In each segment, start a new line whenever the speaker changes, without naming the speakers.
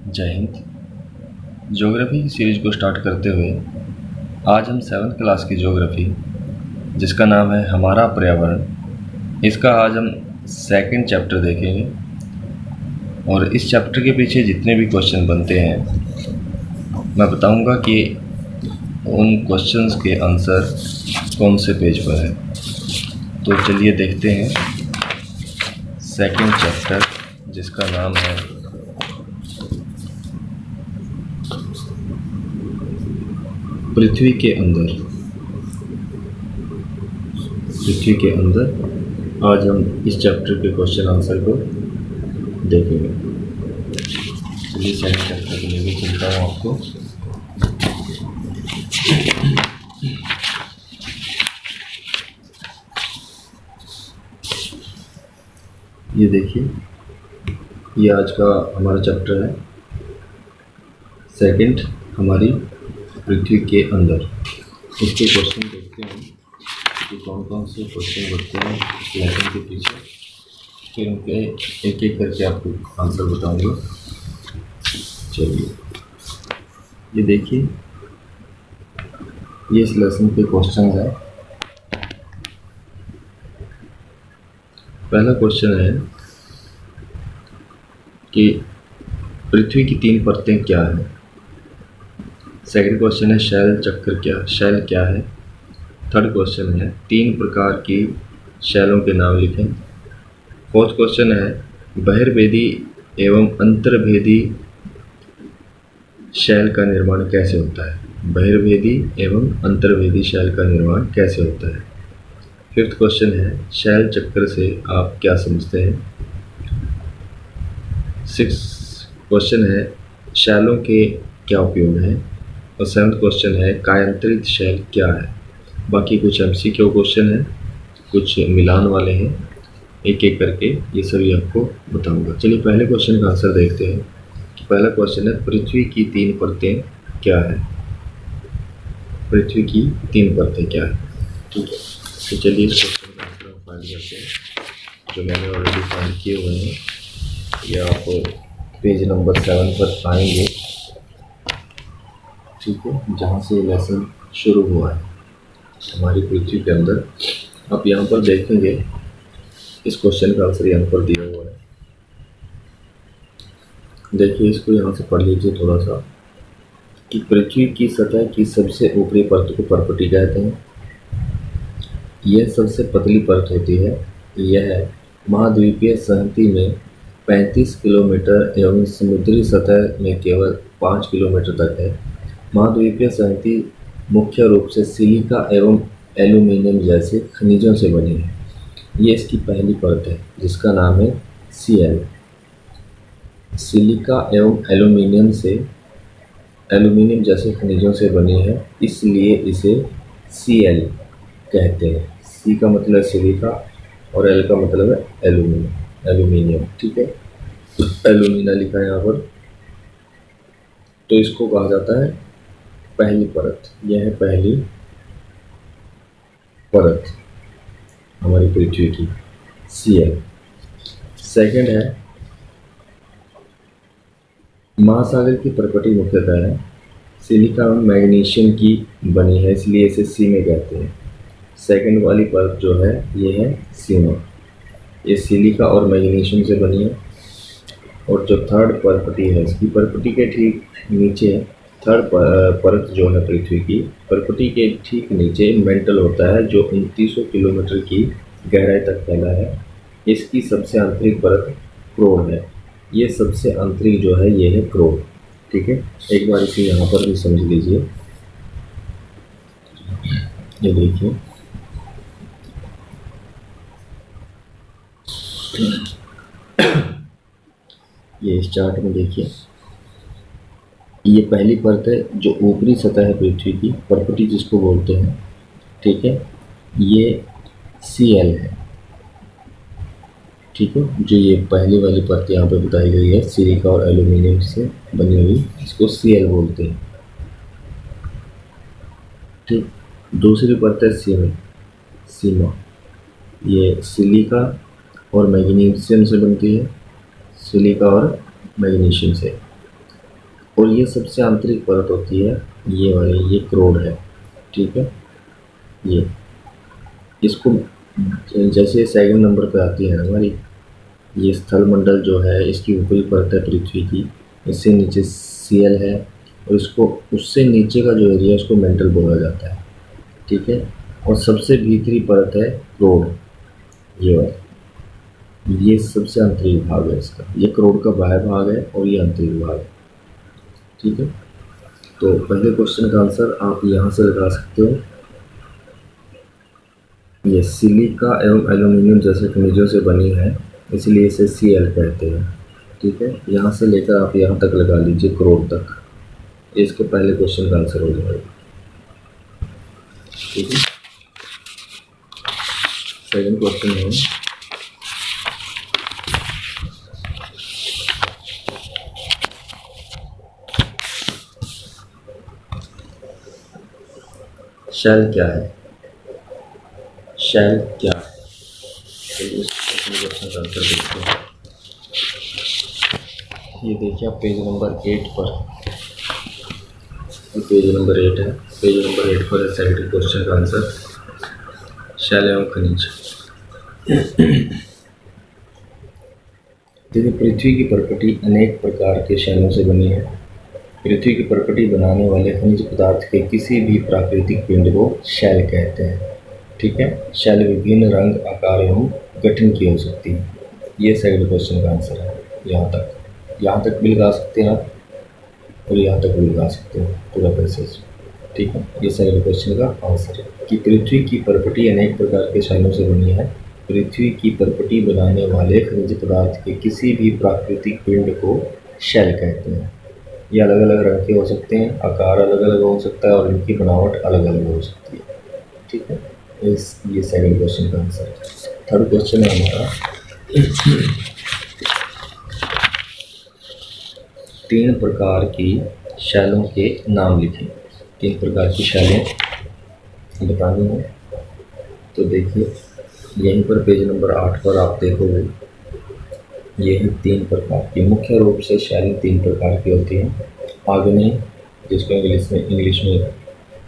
जय हिंद। ज्योग्राफी की सीरीज को स्टार्ट करते हुए आज हम 7th क्लास की ज्योग्राफी, जिसका नाम है हमारा पर्यावरण, इसका आज हम सेकंड चैप्टर देखेंगे। और इस चैप्टर के पीछे जितने भी क्वेश्चन बनते हैं मैं बताऊंगा कि उन क्वेश्चंस के आंसर कौन से पेज पर है। तो चलिए देखते हैं सेकंड चैप्टर, जिसका नाम है पृथ्वी के अंदर। पृथ्वी के अंदर आज हम इस चैप्टर के क्वेश्चन आंसर को देखेंगे। चलिए सेकंड चैप्टर के लिए भी चलता हूँ आपको। ये देखिए, ये आज का हमारा चैप्टर है सेकंड, हमारी पृथ्वी के अंदर। इसके क्वेश्चन देखते हैं कि कौन कौन से क्वेश्चन बनते हैं इस लेसन के पीछे, फिर उनके एक एक करके आपको आंसर बताऊंगा। चलिए ये देखिए, ये इस लेसन के क्वेश्चन है। पहला क्वेश्चन है कि पृथ्वी की 3 परतें क्या है। सेकंड क्वेश्चन है शैल क्या है। थर्ड क्वेश्चन है 3 प्रकार की शैलों के नाम लिखें। फोर्थ क्वेश्चन है बहिर्वेदी एवं अंतर्वेदी शैल का निर्माण कैसे होता है। बहिर्वेदी एवं अंतर्वेदी शैल का निर्माण कैसे होता है। फिफ्थ क्वेश्चन है शैल चक्र से आप क्या समझते हैं। सिक्स क्वेश्चन है शैलों के क्या उपयोग हैं। और सेवन्थ क्वेश्चन है कायांतरित शैल क्या है। बाकी कुछ MCQ क्वेश्चन है, कुछ मिलान वाले हैं, एक एक करके ये सभी आपको बताऊंगा। चलिए पहले क्वेश्चन का आंसर देखते हैं। पहला क्वेश्चन है पृथ्वी की 3 परतें क्या है। पृथ्वी की 3 परतें क्या है, ठीक है। तो चलिए इस क्वेश्चन का आंसर हम फाइंड करते हैं, जो मैंने ऑलरेडी फाइंड किए हुए हैं। या आप पेज नंबर 7 पर आएंगे, ठीक है, जहाँ से लेसन शुरू हुआ है हमारी पृथ्वी के अंदर। आप यहाँ पर देखेंगे इस क्वेश्चन का आंसर यहाँ पर दिया हुआ है। देखिए, इसको यहाँ से पढ़ लीजिए थोड़ा सा कि पृथ्वी की सतह की सबसे ऊपरी परत को पर्पटी कहते हैं। यह सबसे पतली परत होती है। यह महाद्वीपीय संहति में 35 किलोमीटर एवं समुद्री सतह में केवल 5 किलोमीटर तक है। महाद्वीपीय संहति मुख्य रूप से सिलिका एवं एल्यूमीनियम जैसे खनिजों से बनी है। ये इसकी पहली परत है, जिसका नाम है Cl। सिलिका एवं एल्यूमीनियम जैसे खनिजों से बनी है, इसलिए इसे Cl कहते हैं। C का मतलब सिलिका और L का मतलब है एल्यूमीनियम, ठीक है। एल्यूमिना लिखा है यहाँ पर। तो इसको कहा जाता है पहली परत। यह है पहली परत हमारी पृथ्वी की, Cl। सेकंड है महासागर की पर्पटी मुख्यतः है सिलिका और मैग्नीशियम की बनी है, इसलिए इसे सी में कहते हैं। सेकंड वाली परत जो है ये है सीमा, ये सिलिका और मैग्नीशियम से बनी है। और जो थर्ड पर्पटी है, इसकी पर्पटी के ठीक नीचे थर्ड परत जो है पृथ्वी की, पर्पटी के ठीक नीचे मेंटल होता है, जो 2900 किलोमीटर की गहराई तक फैला है। इसकी सबसे आंतरिक परत क्रोड है। ये सबसे आंतरिक जो है ये है क्रोड, ठीक है। एक बार इसे यहाँ पर भी समझ लीजिए। ये देखिए, ये इस चार्ट में देखिए, ये पहली परत है जो ऊपरी सतह है पृथ्वी की, पर्पटी जिसको बोलते हैं, ठीक है। ये Cl है, ठीक है। जो ये पहली वाली परत यहाँ पे बताई गई है सिलिका और एल्यूमीनियम से बनी हुई, इसको Cl बोलते हैं, ठीक। दूसरी परत है सीमा। ये सिलिका और मैग्नीशियम से बनती है, सिलिका और मैग्नीशियम से। और ये सबसे आंतरिक परत होती है ये वाली, ये क्रोड है, ठीक है। ये इसको जैसे सेकंड नंबर पे आती है हमारी, ये स्थल मंडल जो है इसकी ऊपरी परत है पृथ्वी की, इससे नीचे सीएल है, और इसको उससे नीचे का जो एरिया है उसको मेंटल बोला जाता है, ठीक है। और सबसे भीतरी परत है क्रोड, ये वाला, ये सबसे आंतरिक भाग है इसका, ये क्रोड का बाह्य भाग है और ये आंतरिक भाग है, ठीक है। तो पहले क्वेश्चन का आंसर आप यहाँ से लगा सकते हो, ये सिलिका एवं एल्यूमिनियम जैसे खनिजों से बनी है इसलिए इसे Cl कहते हैं, ठीक है। यहाँ से लेकर आप यहाँ तक लगा लीजिए क्रोड तक, इसके पहले क्वेश्चन का आंसर हो जाएगा, ठीक है। सेकंड क्वेश्चन है, शेल क्या है? शेल क्या है? चलिए इस क्वेश्चन का आंसर देखते हैं। ये देखिए आप पेज नंबर 8 पर, पेज नंबर 8 है, पेज नंबर 8 पर है सेकंड क्वेश्चन का आंसर, शेल एवं खनिज। देखिए पृथ्वी की परपटी अनेक प्रकार के शैलों से बनी है। पृथ्वी की परपटी बनाने वाले खनिज पदार्थ के किसी भी प्राकृतिक पिंड को शैल कहते हैं, ठीक है। शैल विभिन्न रंग, आकार एवं गठन की हो सकती है। ये सेकंड क्वेश्चन का आंसर है। यहाँ तक भी लगा सकते हैं आप और यहाँ तक भी लगा सकते हैं पूरा पैसेज, ठीक है। ये सेकंड क्वेश्चन का आंसर है कि पृथ्वी की परपटी अनेक प्रकार के शैलों से बनी है। पृथ्वी की परपटी बनाने वाले खनिज पदार्थ के किसी भी प्राकृतिक पिंड को शैल कहते हैं। ये अलग अलग रंग के हो सकते हैं, आकार अलग अलग हो सकता है और इनकी बनावट अलग अलग हो सकती है, ठीक है। ये सेकंड क्वेश्चन का आंसर है। थर्ड क्वेश्चन है हमारा, 3 प्रकार की शैलों के नाम लिखें। 3 प्रकार की शैलें बतानी है। तो देखिए यहीं पर पेज नंबर 8 पर आप देखोगे, ये है 3 प्रकार की। मुख्य रूप से शैलें 3 प्रकार की होती हैं। आग्नेय, जिसको इंग्लिश में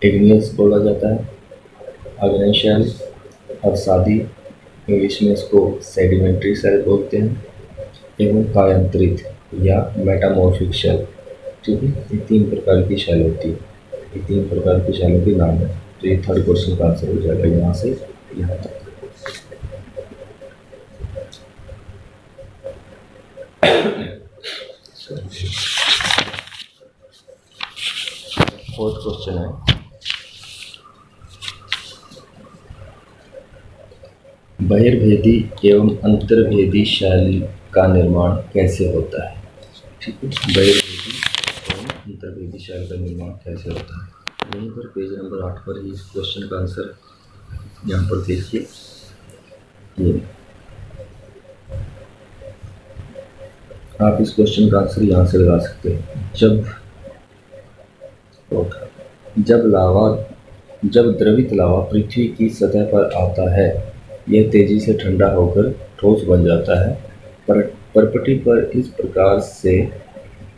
इग्नियस बोला जाता है, आग्नेय शैल। अवसादी, इंग्लिश में इसको सेडिमेंट्री शैल बोलते हैं, एवं कायांतरित या मेटामॉर्फिक शैल, ठीक है। ये 3 प्रकार की शैल होती है। ये 3 प्रकार की शैलों के नाम है। तो ये थर्ड क्वेश्चन का आंसर हो जाएगा यहाँ से यहाँ तक। फोर्थ क्वेश्चन है, बहिर्भेदी एवं अंतर्भेदी शैल का निर्माण कैसे होता है, ठीक है। बहिर्भेदी एवं अंतर्भेदी शैल का निर्माण कैसे होता है, यहीं पर पेज नंबर 8 पर ही इस क्वेश्चन का आंसर यहाँ पर देखिए। ये आप इस क्वेश्चन का आंसर यहाँ से लगा सकते हैं। जब द्रवित लावा पृथ्वी की सतह पर आता है, यह तेजी से ठंडा होकर ठोस बन जाता है। परपटी पर इस प्रकार से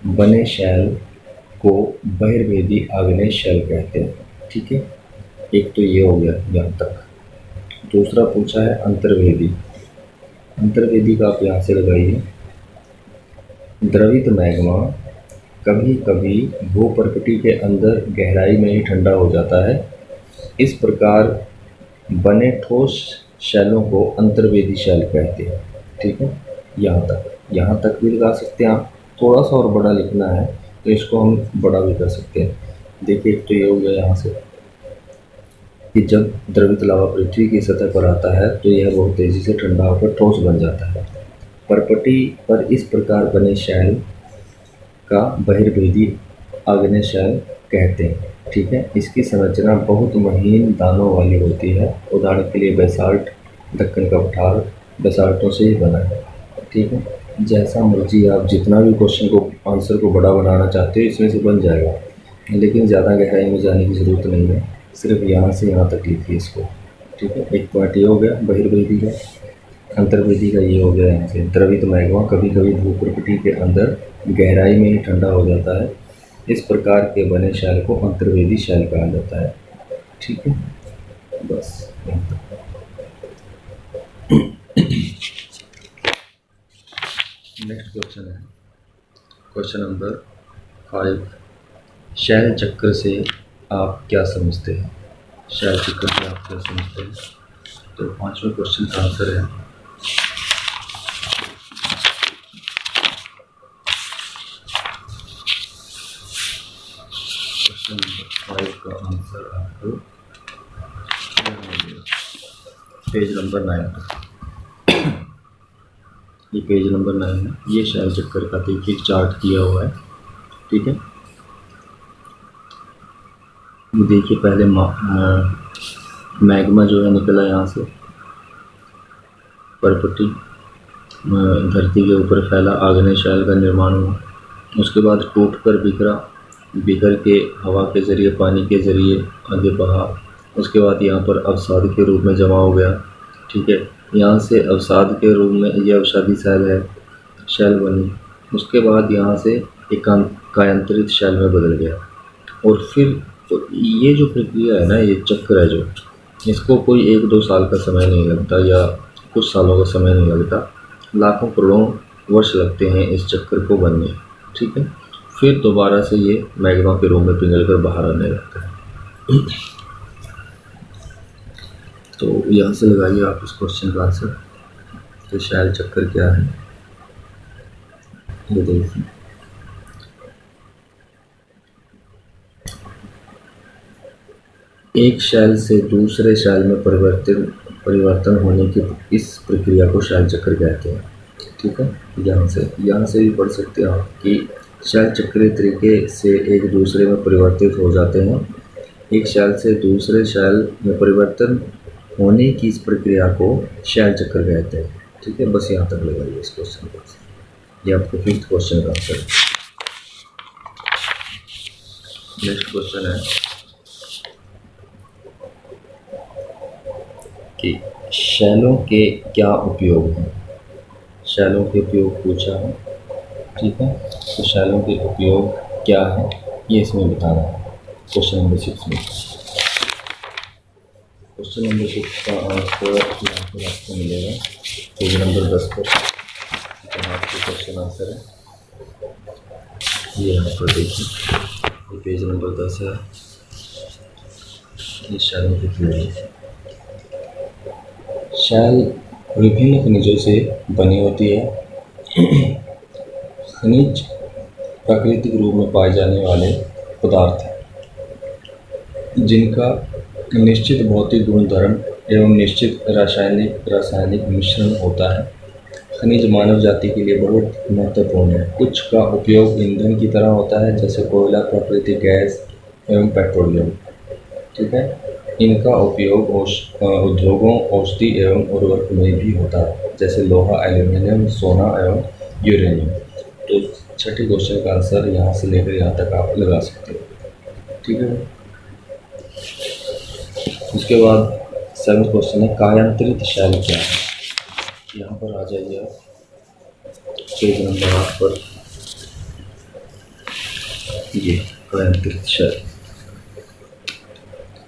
बने शैल को बहिर्भेदी आग्नेय शैल कहते हैं, ठीक है। एक तो ये हो गया यहाँ तक। दूसरा पूछा है अंतर्भेदी। अंतर्भेदी का आप यहाँ से लगाइए। द्रवित मैग्मा कभी कभी भूपर्पटी के अंदर गहराई में ही ठंडा हो जाता है। इस प्रकार बने ठोस शैलों को अंतर्भेदी शैल कहते हैं, ठीक है। यहाँ तक भी लगा सकते हैं आप। थोड़ा सा और बड़ा लिखना है तो इसको हम बड़ा भी कर सकते हैं। देखिए एक तो ये हो गया यहाँ से कि जब द्रवित लावा पृथ्वी की सतह पर आता है तो यह बहुत तेज़ी से ठंडा होकर ठोस बन जाता है। परपटी पर इस प्रकार बने शैल का बहिर्भेदी आग्नेय शैल कहते हैं, ठीक है। इसकी संरचना बहुत महीन दानों वाली होती है। उदाहरण के लिए बेसाल्ट, दक्कन का पठार बेसाल्टों से ही बना है, ठीक है। जैसा मर्जी आप जितना भी क्वेश्चन को आंसर को बड़ा बनाना चाहते हो इसमें से बन जाएगा, लेकिन ज़्यादा गहराई में जाने की ज़रूरत नहीं है। सिर्फ यहाँ से यहाँ तक लिखिए इसको, ठीक है। एक पॉइंट ये हो गया बहिर्भेदी का। अंतर्भेदी का ये हो गया यहाँ से, द्रवित मैग्मा कभी कभी भूपर्पटी के अंदर गहराई में ही ठंडा हो जाता है। इस प्रकार के बने शैल को अंतर्वेदी शैल कहा जाता है। ठीक है, बस यहाँ तक। नेक्स्ट क्वेश्चन है क्वेश्चन नंबर 5। शैल चक्र से आप क्या समझते हैं? शैल चक्र से आप क्या समझते हैं? तो 5वें क्वेश्चन का आंसर है क्वेश्चन नंबर 5 का आंसर आपको पेज नंबर 9। ये पेज नंबर 9 है। ये शैल चक्कर का देखिए चार्ट किया हुआ है। ठीक है, देखिए पहले मैग्मा जो है निकला यहाँ से, परपटी धरती के ऊपर फैला, आग्नेय शैल का निर्माण हुआ। उसके बाद टूट कर बिखर के हवा के ज़रिए, पानी के ज़रिए आगे बहा। उसके बाद यहाँ पर अवसाद के रूप में जमा हो गया। ठीक है, यहाँ से अवसाद के रूप में ये अवसादी शैल बनी। उसके बाद यहाँ से एक कायांतरित शैल में बदल गया। और फिर तो ये जो प्रक्रिया है ना, ये चक्र है जो, इसको कोई 1-2 साल का समय नहीं लगता या कुछ सालों का समय नहीं लगता, लाखों करोड़ों वर्ष लगते हैं इस चक्र को बनने। ठीक है, फिर दोबारा से ये मैग्मा के रूप में पिघल कर बाहर आने लगता है। तो यहाँ से लगाइए आप इस क्वेश्चन का आंसर कि शैल चक्र क्या है। ये देखिए, एक शैल से दूसरे शैल में परिवर्तन होने की इस प्रक्रिया को शैल चक्र कहते हैं। ठीक है, यहाँ से भी पढ़ सकते हैं आप कि शैल चक्रीय तरीके से एक दूसरे में परिवर्तित हो जाते हैं। एक शैल से दूसरे शैल में परिवर्तन होने की इस प्रक्रिया को शैल चक्र कहते हैं। ठीक है, बस यहाँ तक लगाइए इस क्वेश्चन को। ये आपको 5th क्वेश्चन का आंसर है। नेक्स्ट क्वेश्चन है कि शैलों के क्या उपयोग हैं? शैलों के उपयोग पूछा है। ठीक है, तो शैलों के उपयोग क्या है ये इसमें बताना है क्वेश्चन नंबर 6 में। क्वेश्चन नंबर 6 का आंसर यहाँ पर आपको मिलेगा पेज नंबर 10 पर। आपके क्वेश्चन आंसर है ये यहाँ पर देखिए, ये पेज नंबर 10 है। ये शैलों के उपयोग। शैल विभिन्न खनिजों से बनी होती है। खनिज प्राकृतिक रूप में पाए जाने वाले पदार्थ हैं जिनका निश्चित भौतिक गुणधर्म एवं निश्चित रासायनिक मिश्रण होता है। खनिज मानव जाति के लिए बहुत महत्वपूर्ण है। कुछ का उपयोग ईंधन की तरह होता है, जैसे कोयला, प्राकृतिक गैस एवं पेट्रोलियम। ठीक है, इनका उपयोग उद्योगों, औषधि एवं उर्वरक में भी होता है, जैसे लोहा, एल्यूमिनियम, सोना एवं यूरेनियम। तो 6ठे क्वेश्चन का आंसर यहाँ से लेकर यहाँ तक आप लगा सकते हो। ठीक है, उसके बाद 7वां क्वेश्चन है कायांतरित शैल क्या है? यहाँ पर आ जाइए आप पेज नंबर 8 पर। ये कायांतरित शैल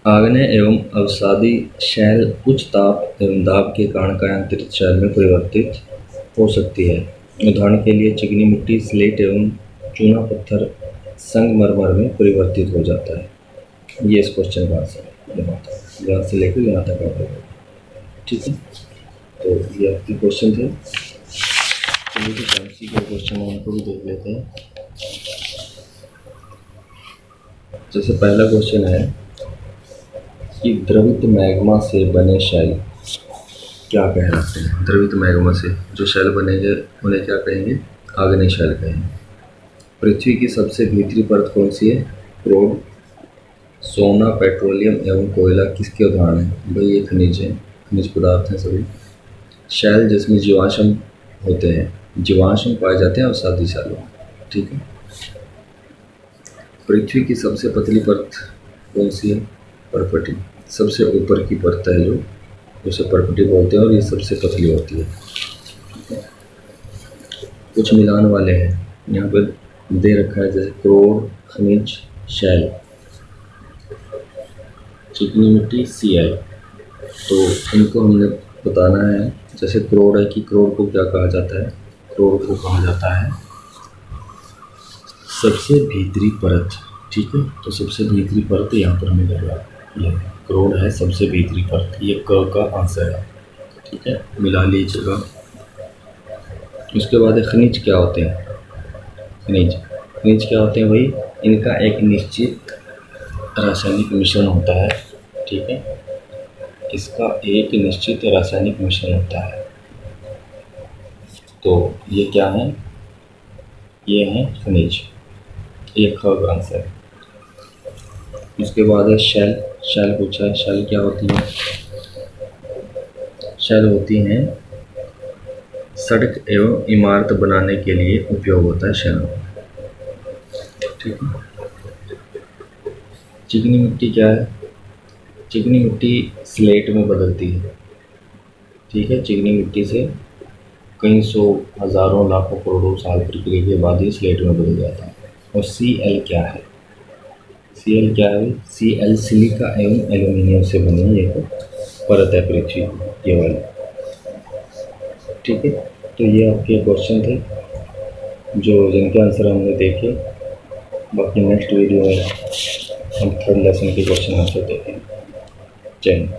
आग्नेय एवं अवसादी शैल उच्च ताप एवं दाब के कारण कायांतरित शैल में परिवर्तित हो सकती है। उदाहरण के लिए चिकनी मिट्टी, स्लेट एवं चूना पत्थर संगमरमर में परिवर्तित हो जाता है। ये इस क्वेश्चन का आंसर है, यहाँ से लेकर यहाँ तक आता है। ठीक है, तो ये आपके क्वेश्चन थे। चलिए तो फैंसी के क्वेश्चन उनको भी देख लेते हैं। जैसे पहला क्वेश्चन है कि द्रवित मैग्मा से बने शैल क्या कहलाते हैं? द्रवित मैग्मा से जो शैल बनेंगे उन्हें क्या कहेंगे? आग्नेय शैल कहेंगे। पृथ्वी की सबसे भीतरी परत कौन सी है? क्रोड, सोना, पेट्रोलियम एवं कोयला किसके उदाहरण हैं? भाई ये खनिज हैं, खनिज पदार्थ हैं सभी। शैल जिसमें जीवाश्म होते हैं, जीवाश्म पाए जाते हैं अवसादी शैलों। ठीक है, पृथ्वी की सबसे पतली परत कौन सी है? परपटी। सबसे ऊपर की परत है जो, उसे परपटी बोलते हैं और ये सबसे पतली होती है। कुछ मिलान वाले हैं, यहाँ पर दे रखा है, जैसे क्रोड, खनिज, शैल, चिकनी मिट्टी, Cl। तो इनको हमने बताना है। जैसे क्रोड है कि क्रोड को क्या कहा जाता है, क्रोड को कहा जाता है सबसे भीतरी परत। ठीक है, तो सबसे भीतरी परत यहाँ पर मिलेगा, ये क्रोड है सबसे भीतरी परत, ये क का आंसर है। ठीक है, मिला लीजिएगा। उसके बाद खनिज क्या होते हैं, खनिज, खनिज क्या होते हैं भाई, इनका एक निश्चित रासायनिक मिश्रण होता है। ठीक है, इसका एक निश्चित रासायनिक मिश्रण होता है। तो ये क्या है, ये है खनिज, ये ख का आंसर है। इसके बाद है शैल। शैल पूछा है, शैल क्या होती है, शैल होती हैं सड़क एवं इमारत बनाने के लिए उपयोग होता है शैल। ठीक है, चिकनी मिट्टी क्या है, चिकनी मिट्टी स्लेट में बदलती है। ठीक है, चिकनी मिट्टी से कई सौ, हज़ारों, लाखों, करोड़ों साल प्रक्रिया के बाद ये स्लेट में बदल जाता है। और Cl क्या है, Cl क्या है, Cl सिलिका एवं एल्यूमिनियम से बनी एक परत है पृथ्वी, ये वाली। ठीक है, तो ये आपके क्वेश्चन थे जो जिनके आंसर हमने देखे। बाकी नेक्स्ट वीडियो में हम थर्ड लेसन के क्वेश्चन आंसर देखेंगे। जय हिंद।